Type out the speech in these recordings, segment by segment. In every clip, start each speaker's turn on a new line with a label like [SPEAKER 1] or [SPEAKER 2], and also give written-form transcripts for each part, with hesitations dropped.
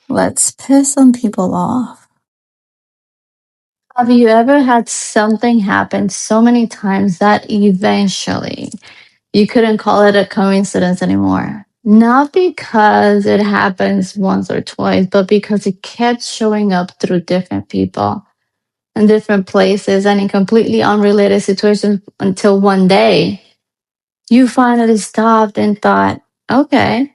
[SPEAKER 1] Let's piss some people off.
[SPEAKER 2] Have you ever had something happen so many times that eventually you couldn't call it a coincidence anymore? Not because it happens once or twice, but because it kept showing up through different people in different places and in completely unrelated situations until one day you finally stopped and thought, okay,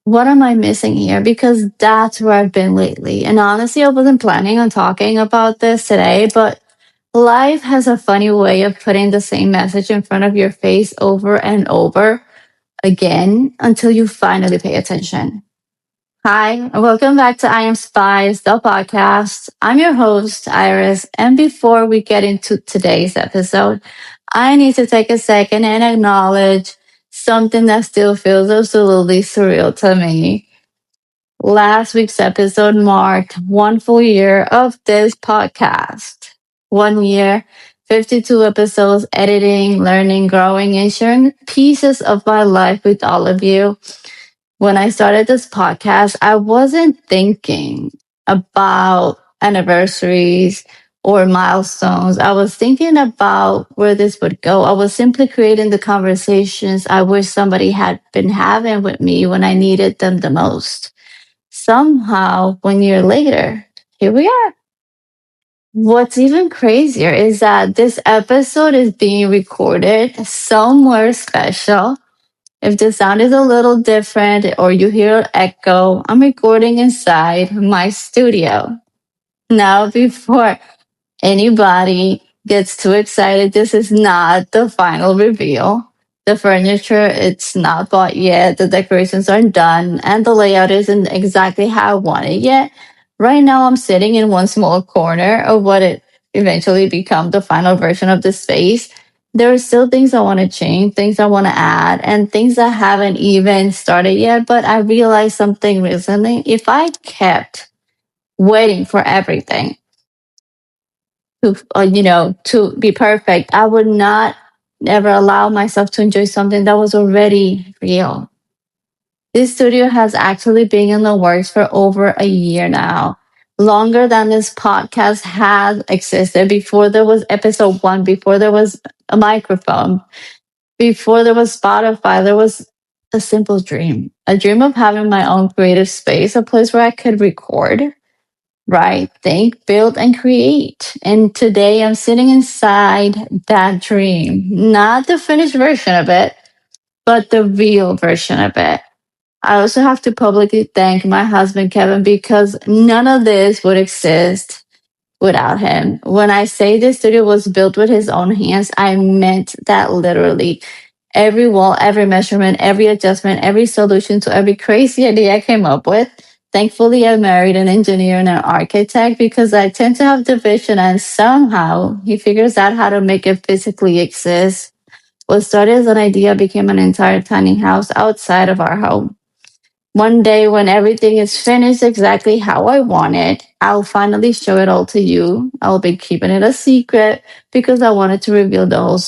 [SPEAKER 2] what am I missing here? Because that's where I've been lately. And honestly, I wasn't planning on talking about this today, but life has a funny way of putting the same message in front of your face over and over again until you finally pay attention. Hi, and welcome back to I Am Spies, the podcast. I'm your host, Iris. And before we get into today's episode, I need to take a second and acknowledge something that still feels absolutely surreal to me. Last week's episode marked one full year of this podcast. 1 year, 52 episodes, editing, learning, growing, and sharing pieces of my life with all of you. When I started this podcast, I wasn't thinking about anniversaries or milestones. I was thinking about where this would go. I was simply creating the conversations I wish somebody had been having with me when I needed them the most. Somehow, 1 year later, here we are. What's even crazier is that this episode is being recorded somewhere special. If the sound is a little different or you hear an echo, I'm recording inside my studio. Now, before anybody gets too excited, this is not the final reveal. The furniture, it's not bought yet. The decorations aren't done and the layout isn't exactly how I want it yet. Right now, I'm sitting in one small corner of what it eventually become the final version of the space. There are still things I want to change, things I want to add, and things that haven't even started yet. But I realized something recently. If I kept waiting for everything, to be perfect, I would not ever allow myself to enjoy something that was already real. This studio has actually been in the works for over a year now, longer than this podcast has existed. Before there was episode one, before there was a microphone, before there was Spotify, there was a simple dream, a dream of having my own creative space, a place where I could record, write, think, build, and create. And today I'm sitting inside that dream, not the finished version of it, but the real version of it. I also have to publicly thank my husband, Kevin, because none of this would exist without him. When I say this studio was built with his own hands, I meant that literally. Every wall, every measurement, every adjustment, every solution to every crazy idea I came up with. Thankfully, I married an engineer and an architect because I tend to have the vision and somehow he figures out how to make it physically exist. What started as an idea became an entire tiny house outside of our home. One day, when everything is finished exactly how I want it, I'll finally show it all to you. I'll be keeping it a secret because I wanted to reveal the whole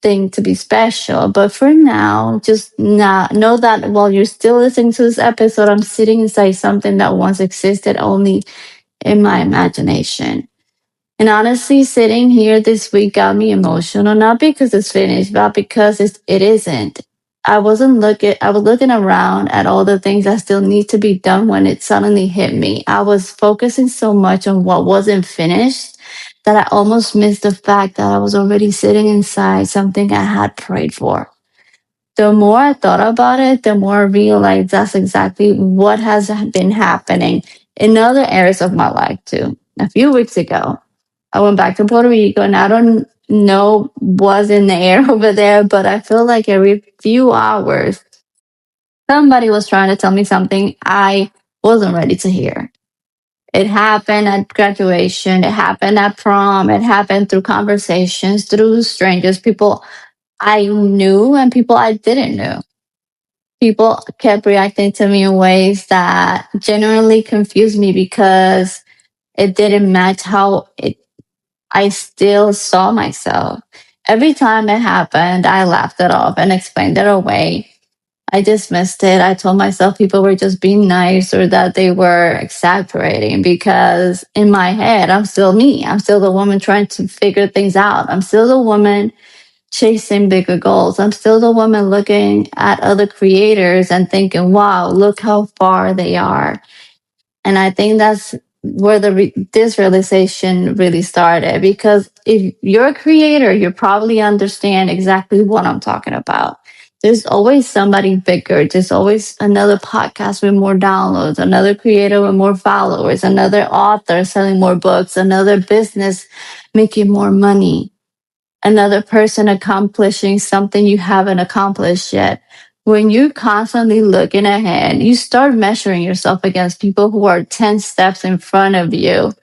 [SPEAKER 2] thing to be special. But for now, just know that while you're still listening to this episode, I'm sitting inside something that once existed only in my imagination. And honestly, sitting here this week got me emotional, not because it's finished, but because it isn't. I was looking around at all the things that still need to be done when it suddenly hit me. I was focusing so much on what wasn't finished that I almost missed the fact that I was already sitting inside something I had prayed for. The more I thought about it, the more I realized that's exactly what has been happening in other areas of my life too. A few weeks ago, I went back to Puerto Rico and I don't know what's in the air over there, but I feel like every few hours, somebody was trying to tell me something I wasn't ready to hear. It happened at graduation, it happened at prom, it happened through conversations, through strangers, people I knew and people I didn't know. People kept reacting to me in ways that genuinely confused me because it didn't match how I still saw myself. Every time it happened, I laughed it off and explained it away. I dismissed it. I told myself people were just being nice or that they were exaggerating because in my head, I'm still me. I'm still the woman trying to figure things out. I'm still the woman chasing bigger goals. I'm still the woman looking at other creators and thinking, wow, look how far they are. And I think that's where this realization really started. Because if you're a creator, you probably understand exactly what I'm talking about. There's always somebody bigger. There's always another podcast with more downloads, another creator with more followers, another author selling more books, another business making more money, another person accomplishing something you haven't accomplished yet. When you're constantly looking ahead, you start measuring yourself against people who are 10 steps in front of you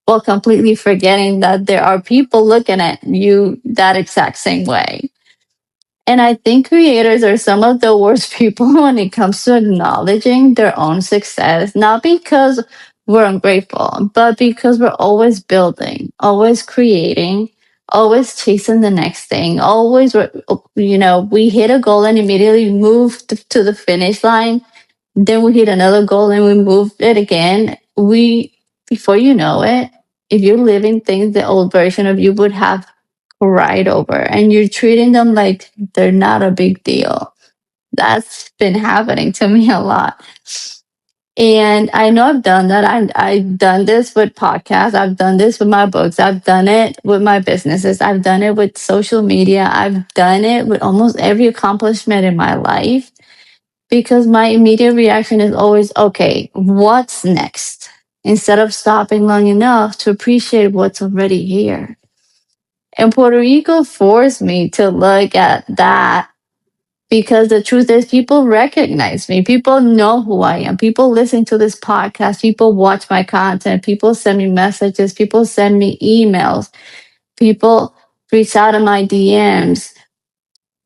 [SPEAKER 2] while completely forgetting that there are people looking at you that exact same way. And I think creators are some of the worst people when it comes to acknowledging their own success, not because we're ungrateful, but because we're always building, always creating, always chasing the next thing, always, we hit a goal and immediately move to the finish line. Then we hit another goal and we move it again. Before you know it, if you're living things the old version of you would have right over and you're treating them like they're not a big deal. That's been happening to me a lot. And I know I've done that. I've done this with podcasts. I've done this with my books. I've done it with my businesses. I've done it with social media. I've done it with almost every accomplishment in my life because my immediate reaction is always, okay, what's next? Instead of stopping long enough to appreciate what's already here. And Puerto Rico forced me to look at that because the truth is, people recognize me. People know who I am. People listen to this podcast. People watch my content. People send me messages. People send me emails. People reach out in my DMs.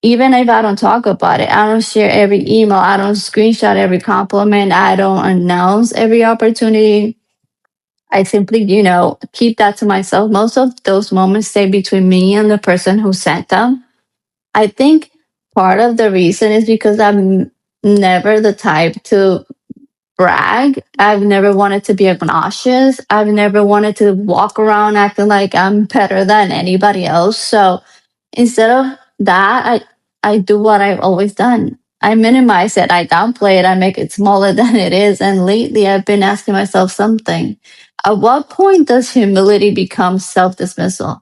[SPEAKER 2] Even if I don't talk about it, I don't share every email. I don't screenshot every compliment. I don't announce every opportunity. I simply, keep that to myself. Most of those moments stay between me and the person who sent them. I think part of the reason is because I'm never the type to brag. I've never wanted to be obnoxious. I've never wanted to walk around acting like I'm better than anybody else. So instead of that, I do what I've always done. I minimize it. I downplay it. I make it smaller than it is. And lately, I've been asking myself something. At what point does humility become self dismissal?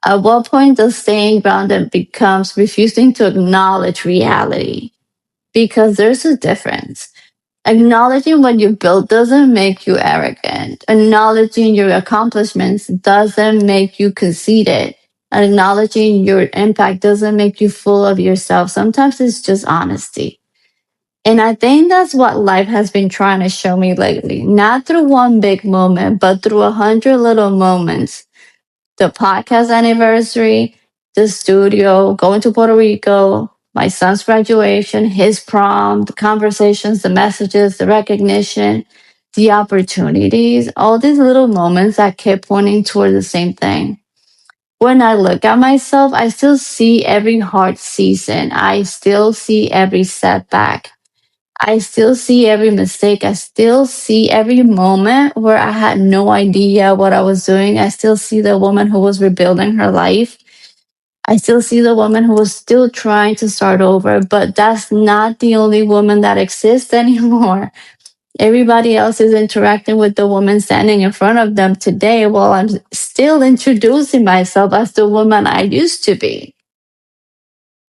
[SPEAKER 2] At what point does staying grounded becomes refusing to acknowledge reality? Because there's a difference. Acknowledging what you built doesn't make you arrogant. Acknowledging your accomplishments doesn't make you conceited. Acknowledging your impact doesn't make you full of yourself. Sometimes it's just honesty. And I think that's what life has been trying to show me lately. Not through one big moment, but through 100 little moments. The podcast anniversary, the studio, going to Puerto Rico, my son's graduation, his prom, the conversations, the messages, the recognition, the opportunities, all these little moments that kept pointing toward the same thing. When I look at myself, I still see every hard season. I still see every setback. I still see every mistake. I still see every moment where I had no idea what I was doing. I still see the woman who was rebuilding her life. I still see the woman who was still trying to start over, but that's not the only woman that exists anymore. Everybody else is interacting with the woman standing in front of them today while I'm still introducing myself as the woman I used to be.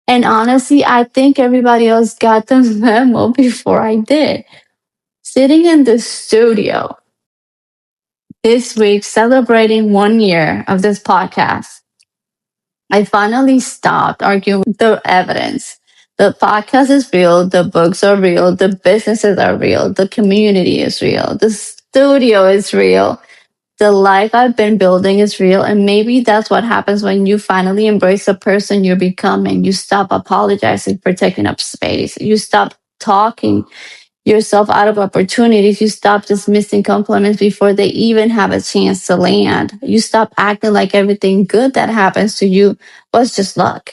[SPEAKER 2] And honestly, I think everybody else got the memo before I did. Sitting in the studio this week, celebrating 1 year of this podcast, I finally stopped arguing with the evidence. The podcast is real, the books are real, the businesses are real, the community is real, the studio is real, the life I've been building is real. And maybe that's what happens when you finally embrace the person you're becoming. You stop apologizing for taking up space. You stop talking yourself out of opportunities. You stop dismissing compliments before they even have a chance to land. You stop acting like everything good that happens to you was just luck.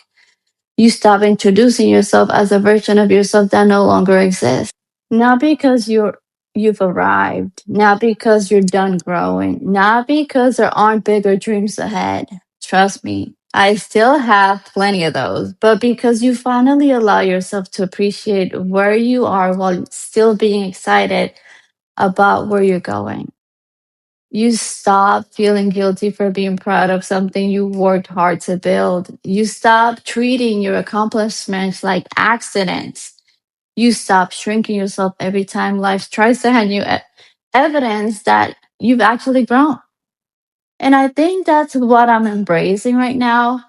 [SPEAKER 2] You stop introducing yourself as a version of yourself that no longer exists. Not because you've arrived, not because you're done growing, not because there aren't bigger dreams ahead. Trust me, I still have plenty of those, but because you finally allow yourself to appreciate where you are while still being excited about where you're going. You stop feeling guilty for being proud of something you worked hard to build. You stop treating your accomplishments like accidents. You stop shrinking yourself every time life tries to hand you evidence that you've actually grown. And I think that's what I'm embracing right now.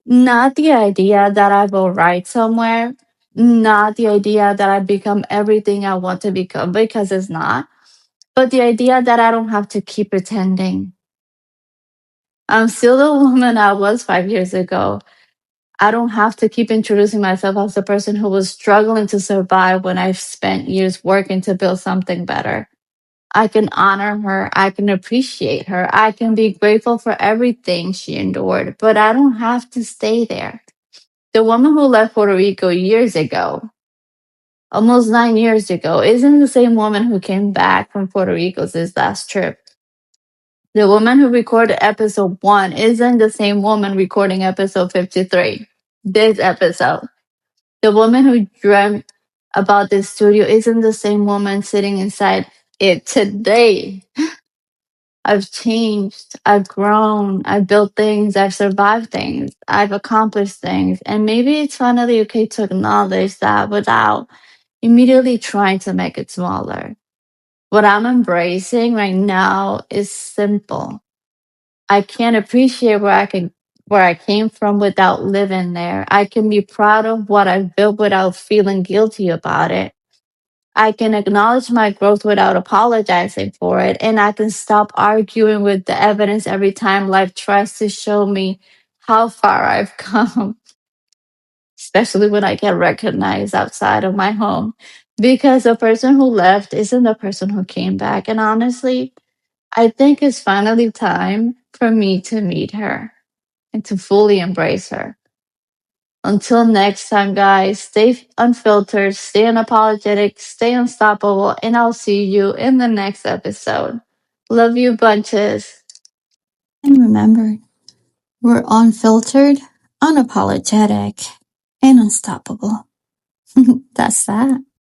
[SPEAKER 2] Not the idea that I will write somewhere, not the idea that I become everything I want to become, because it's not, but the idea that I don't have to keep pretending. I'm still the woman I was 5 years ago. I don't have to keep introducing myself as the person who was struggling to survive when I've spent years working to build something better. I can honor her. I can appreciate her. I can be grateful for everything she endured, but I don't have to stay there. The woman who left Puerto Rico years ago, almost 9 years ago, isn't the same woman who came back from Puerto Rico this last trip. The woman who recorded episode 1 isn't the same woman recording episode 53, this episode. The woman who dreamt about this studio isn't the same woman sitting inside it today. I've changed, I've grown, I've built things, I've survived things, I've accomplished things. And maybe it's finally okay to acknowledge that without immediately trying to make it smaller. What I'm embracing right now is simple. I can't appreciate where I came from without living there. I can be proud of what I've built without feeling guilty about it. I can acknowledge my growth without apologizing for it. And I can stop arguing with the evidence every time life tries to show me how far I've come, especially when I get recognized outside of my home. Because the person who left isn't the person who came back. And honestly, I think it's finally time for me to meet her and to fully embrace her. Until next time, guys, stay unfiltered, stay unapologetic, stay unstoppable, and I'll see you in the next episode. Love you bunches.
[SPEAKER 1] And remember, we're unfiltered, unapologetic, and unstoppable. That's that.